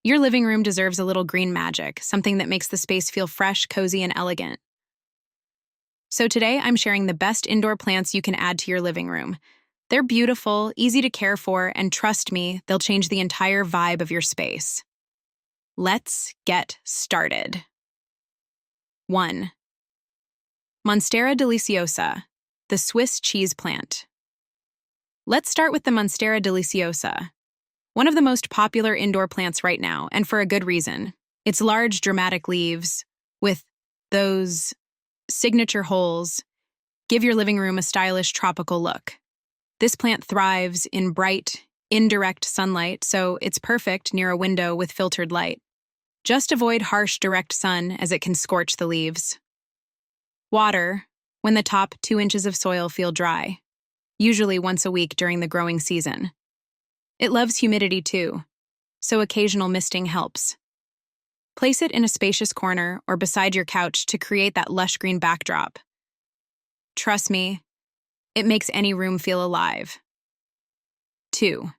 Your living room deserves a little green magic, something that makes the space feel fresh, cozy, and elegant. So today, I'm sharing the best indoor plants you can add to your living room. They're beautiful, easy to care for, and trust me, they'll change the entire vibe of your space. Let's get started. 1. Monstera Deliciosa, the Swiss cheese plant. Let's start with the Monstera Deliciosa, one of the most popular indoor plants right now, and for a good reason. Its large, dramatic leaves, with those signature holes, give your living room a stylish tropical look. This plant thrives in bright, indirect sunlight, so it's perfect near a window with filtered light. Just avoid harsh, direct sun as it can scorch the leaves. Water when the top 2 inches of soil feel dry, usually once a week during the growing season. It loves humidity too, so occasional misting helps. Place it in a spacious corner or beside your couch to create that lush green backdrop. Trust me, it makes any room feel alive. 2.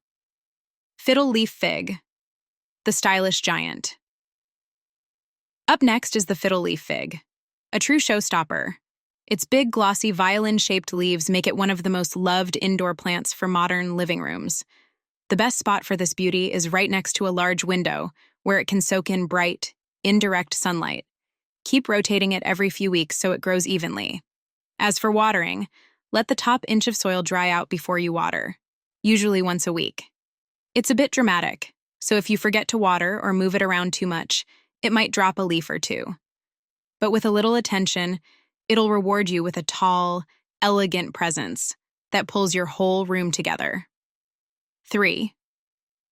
Fiddle Leaf Fig, the stylish giant. Up next is the Fiddle Leaf Fig, a true showstopper. Its big, glossy, violin-shaped leaves make it one of the most loved indoor plants for modern living rooms. The best spot for this beauty is right next to a large window, where it can soak in bright, indirect sunlight. Keep rotating it every few weeks so it grows evenly. As for watering, let the top inch of soil dry out before you water, usually once a week. It's a bit dramatic, so if you forget to water or move it around too much, it might drop a leaf or two. But with a little attention, it'll reward you with a tall, elegant presence that pulls your whole room together. 3.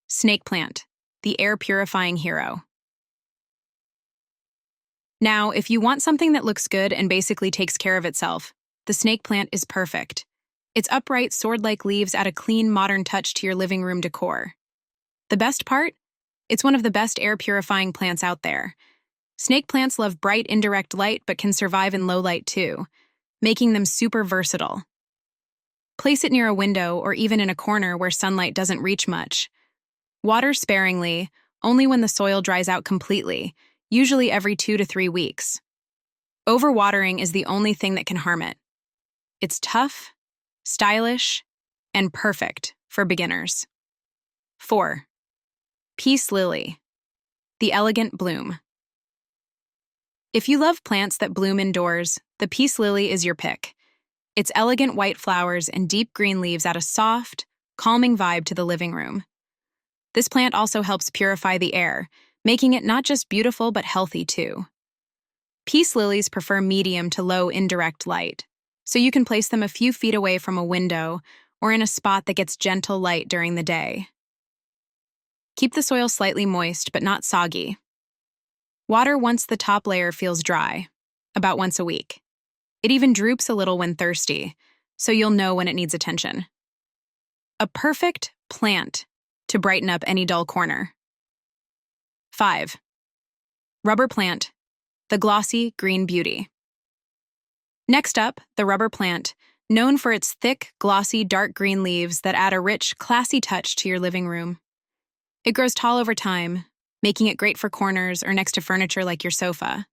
Snake plant, the air-purifying hero. Now, if you want something that looks good and basically takes care of itself, the snake plant is perfect. Its upright, sword-like leaves add a clean, modern touch to your living room decor. The best part? It's one of the best air-purifying plants out there. Snake plants love bright, indirect light but can survive in low light too, making them super versatile. Place it near a window or even in a corner where sunlight doesn't reach much. Water sparingly, only when the soil dries out completely, usually every 2 to 3 weeks. Overwatering is the only thing that can harm it. It's tough, stylish, and perfect for beginners. 4. Peace lily, the elegant bloom. If you love plants that bloom indoors, the peace lily is your pick. Its elegant white flowers and deep green leaves add a soft, calming vibe to the living room. This plant also helps purify the air, making it not just beautiful but healthy too. Peace lilies prefer medium to low indirect light, so you can place them a few feet away from a window or in a spot that gets gentle light during the day. Keep the soil slightly moist but not soggy. Water once the top layer feels dry, about once a week. It even droops a little when thirsty, so you'll know when it needs attention. A perfect plant to brighten up any dull corner. 5. Rubber plant, the glossy green beauty. Next up, the rubber plant, known for its thick, glossy, dark green leaves that add a rich, classy touch to your living room. It grows tall over time, making it great for corners or next to furniture like your sofa.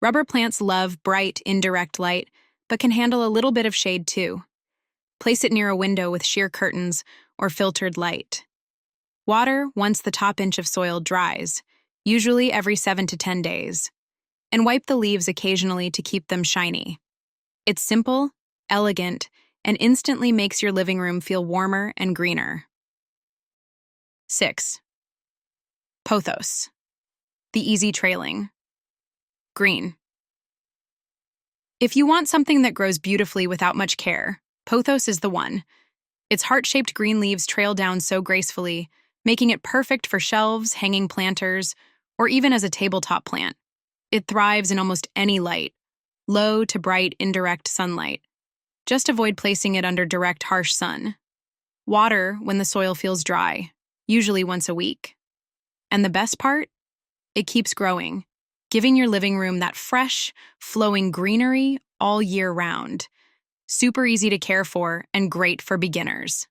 Rubber plants love bright, indirect light, but can handle a little bit of shade too. Place it near a window with sheer curtains or filtered light. Water once the top inch of soil dries, usually every 7 to 10 days, and wipe the leaves occasionally to keep them shiny. It's simple, elegant, and instantly makes your living room feel warmer and greener. 6. Pothos, the easy trailing green. If you want something that grows beautifully without much care, Pothos is the one. Its heart-shaped green leaves trail down so gracefully, making it perfect for shelves, hanging planters, or even as a tabletop plant. It thrives in almost any light, low to bright, indirect sunlight. Just avoid placing it under direct, harsh sun. Water when the soil feels dry, usually once a week. And the best part? It keeps growing, giving your living room that fresh, flowing greenery all year round. Super easy to care for and great for beginners.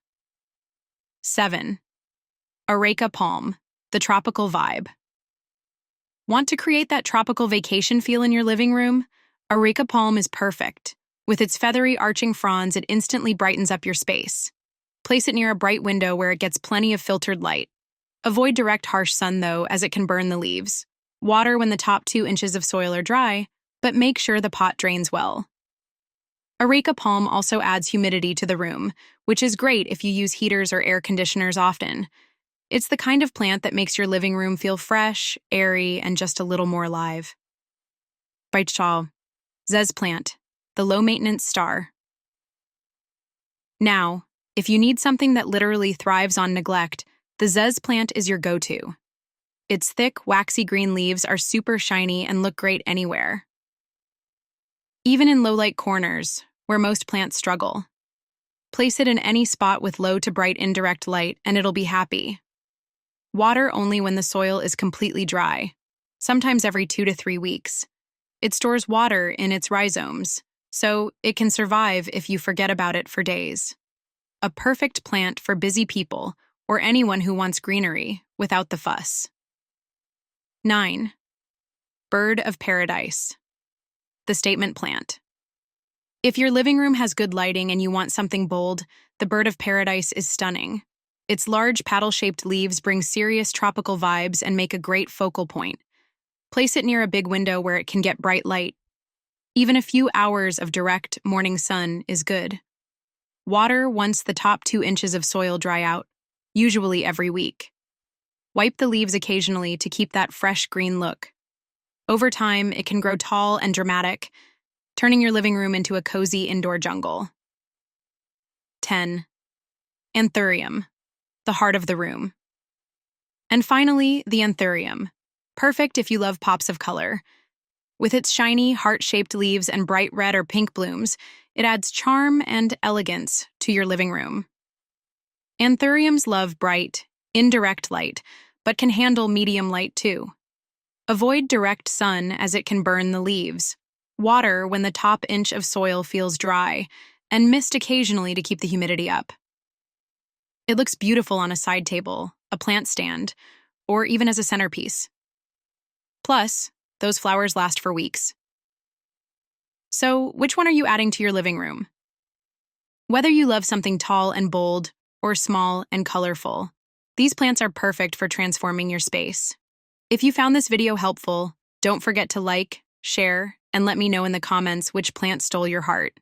7. Areca Palm, the tropical vibe. Want to create that tropical vacation feel in your living room? Areca Palm is perfect. With its feathery arching fronds, it instantly brightens up your space. Place it near a bright window where it gets plenty of filtered light. Avoid direct harsh sun, though, as it can burn the leaves. Water when the top 2 inches of soil are dry, but make sure the pot drains well. Areca Palm also adds humidity to the room, which is great if you use heaters or air conditioners often. It's the kind of plant that makes your living room feel fresh, airy, and just a little more alive. Baichal, Zez plant, the low-maintenance star. Now, if you need something that literally thrives on neglect, the Zez plant is your go-to. Its thick, waxy green leaves are super shiny and look great anywhere. Even in low-light corners, where most plants struggle. Place it in any spot with low to bright indirect light and it'll be happy. Water only when the soil is completely dry, sometimes every 2 to 3 weeks. It stores water in its rhizomes, so it can survive if you forget about it for days. A perfect plant for busy people or anyone who wants greenery without the fuss. 9. Bird of Paradise, the statement plant. If your living room has good lighting and you want something bold, the Bird of Paradise is stunning. Its large paddle-shaped leaves bring serious tropical vibes and make a great focal point. Place it near a big window where it can get bright light. Even a few hours of direct morning sun is good. Water once the top 2 inches of soil dry out, usually every week. Wipe the leaves occasionally to keep that fresh green look. Over time, it can grow tall and dramatic, turning your living room into a cozy indoor jungle. 10. Anthurium, the heart of the room. And finally, the Anthurium, perfect if you love pops of color. With its shiny, heart-shaped leaves and bright red or pink blooms, it adds charm and elegance to your living room. Anthuriums love bright, indirect light, but can handle medium light too. Avoid direct sun as it can burn the leaves. Water when the top inch of soil feels dry, and mist occasionally to keep the humidity up. It looks beautiful on a side table, a plant stand, or even as a centerpiece. Plus, those flowers last for weeks. So, which one are you adding to your living room? Whether you love something tall and bold or small and colorful, these plants are perfect for transforming your space. If you found this video helpful, don't forget to like, share, and let me know in the comments which plant stole your heart.